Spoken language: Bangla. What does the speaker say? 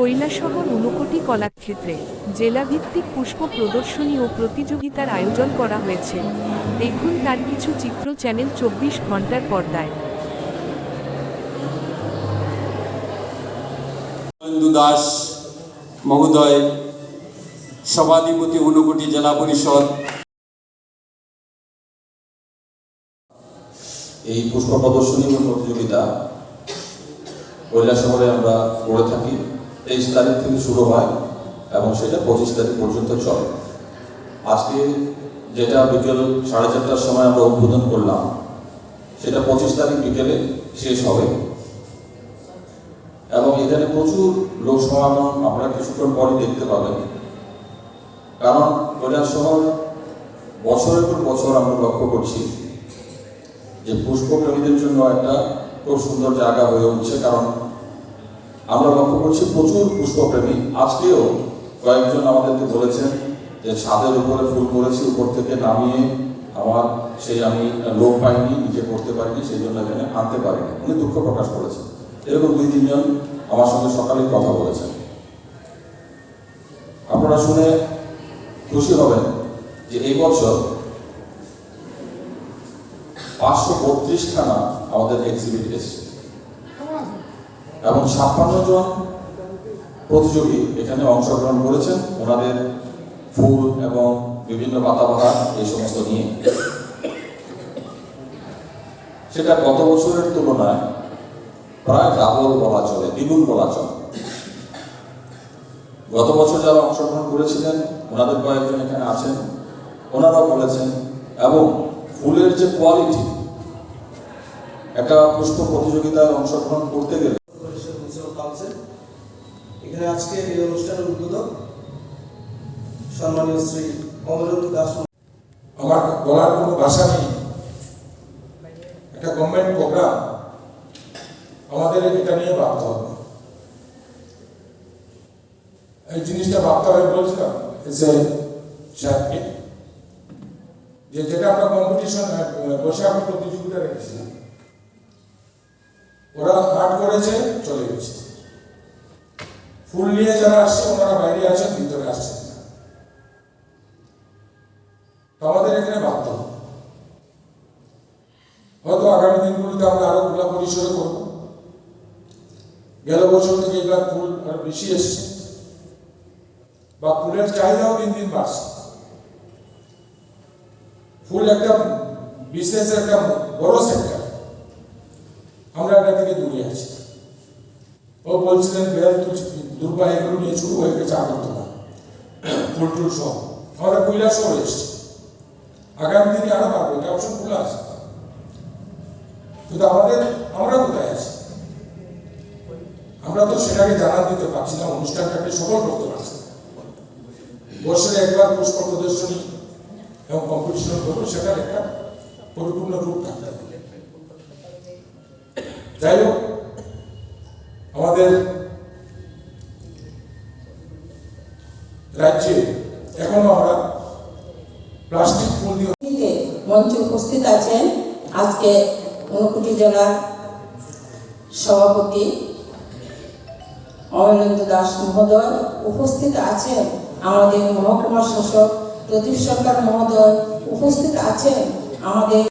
কৈলাসহর ঊনকোটি কলাক্ষেত্রে জেলাভিত্তিক পুষ্প প্রদর্শনী ও প্রতিযোগিতার আয়োজন করা হয়েছে। দেখুন তার কিছু চিত্র চ্যানেল 24 ঘন্টার পর্দায়। অমলেন্দু দাস মহোদয়, সভাধিপতি ঊনকোটি জেলা পরিষদ। এই পুষ্প প্রদর্শনী এবং প্রতিযোগিতা কৈলাসহরে আমরা করে থাকি। 23 তারিখ থেকে শুরু হয় এবং সেটা 25 তারিখ পর্যন্ত চলে। আজকে যেটা বিকেল 4:30টার সময় আমরা উদ্বোধন করলাম, সেটা 25 তারিখ বিকেলে শেষ হবে এবং এখানে প্রচুর লোক সমাগম আপনারা কিছুক্ষণ পরে দেখতে পাবেন। কারণ কৈলাসহর বছরের পর বছর আমরা লক্ষ্য করছি যে পুষ্পপ্রেমীদের জন্য একটা খুব সুন্দর জায়গা হয়ে উঠছে। কারণ আমরা লক্ষ্য করছি প্রচুর পুষ্পপ্রেমী। আজকেও কয়েকজন আমাদেরকে বলেছেন যে ছাদের উপরে ফুল করেছি, উপর থেকে নামিয়ে আমার আমি লোক পাইনি, নিজে করতে পারিনি, সেই জন্য এখানে আনতে পারিনি, উনি দুঃখ প্রকাশ করেছেন। এরকম 2-3 জন আমার সঙ্গে সকালে কথা বলেছেন। আপনারা শুনে খুশি হবেন যে এই বছর 532খানা আমাদের এক্সিবিট এসেছে এবং 56 জন প্রতিযোগী এখানে অংশগ্রহণ করেছেন ওনাদের ফুল এবং বিভিন্ন পাতাবাহার এই সমস্ত নিয়ে। সেটা গত বছরের তুলনায় প্রায় ডাবল বলা চলে, দ্বিগুণ বলা চলে। গত বছর যারা অংশগ্রহণ করেছিলেন ওনাদের কয়েকজন এখানে আছেন, ওনারাও বলেছেন। এবং ফুলের যে কোয়ালিটি, একটা পুষ্প প্রতিযোগিতায় অংশগ্রহণ করতে গেলে এখানে আজকে এই অনুষ্ঠানের উদ্বোধক সম্মানীয় শ্রী অমলেন্দু দাস। আমার বলার কোনো ভাষা নেই। একটা গভর্নমেন্ট প্রোগ্রাম, আমাদের এটা নিয়ে ভাবতে হবে। এই জিনিসটা ভাবতে হবে বলছিলাম যে যেটা আমরা কম্পিটিশন বসে আমরা প্রতিযোগিতা রেখেছিলাম, ওরা আর্ট করেছে, চলে গেছে। ফুল নিয়ে যারা আসছে ওনারা বাইরে আছেন, ভিতরে আসছেন না। আমাদের এখানে ভাবতে হবে। হয়তো আগামী দিনগুলোতে আমরা আরো খোলা পরিসরে করব। গেল বছর থেকে এবার ফুল আর বেশি এসছে বা ফুলের চাহিদাও দিন দিন বাড়ছে। ফুল একটা বিজনেসের একটা বড় সেক্টর, আমরা এটা থেকে দূরে আছি। ও বলছিলেন বেল দুর্বা এগুলো নিয়ে শুরু হয়ে গেছে আগরতলা, ফুল টুল সব আমাদের কৈলাসহর এসছে। আগামী দিনে আরো পারবো, এটা অবশ্য খোলা আছে। কিন্তু আমরা কোথায় আছি? আমরা তো সেটাকে জানান দিতে পারছি না, অনুষ্ঠানটাকে সফল করতে পারছি না। বছরে একবার পুষ্প প্রদর্শনী এবং কম্পিটিশন করবো, সেটার একটা পরিপূর্ণ রূপ থাকতে হবে। যাই হোক, আমাদের রাজ্যে এখনো আমরা প্লাস্টিক ফুল দিয়ে মঞ্চে উপস্থিত আছেন আজকে ঊনকোটি জেলার সভাপতি অমলেন্দু দাস মহোদয়, উপস্থিত আছেন আমাদের মহকুমা শাসক প্রদীপ সরকার মহোদয়, উপস্থিত আছেন আমাদের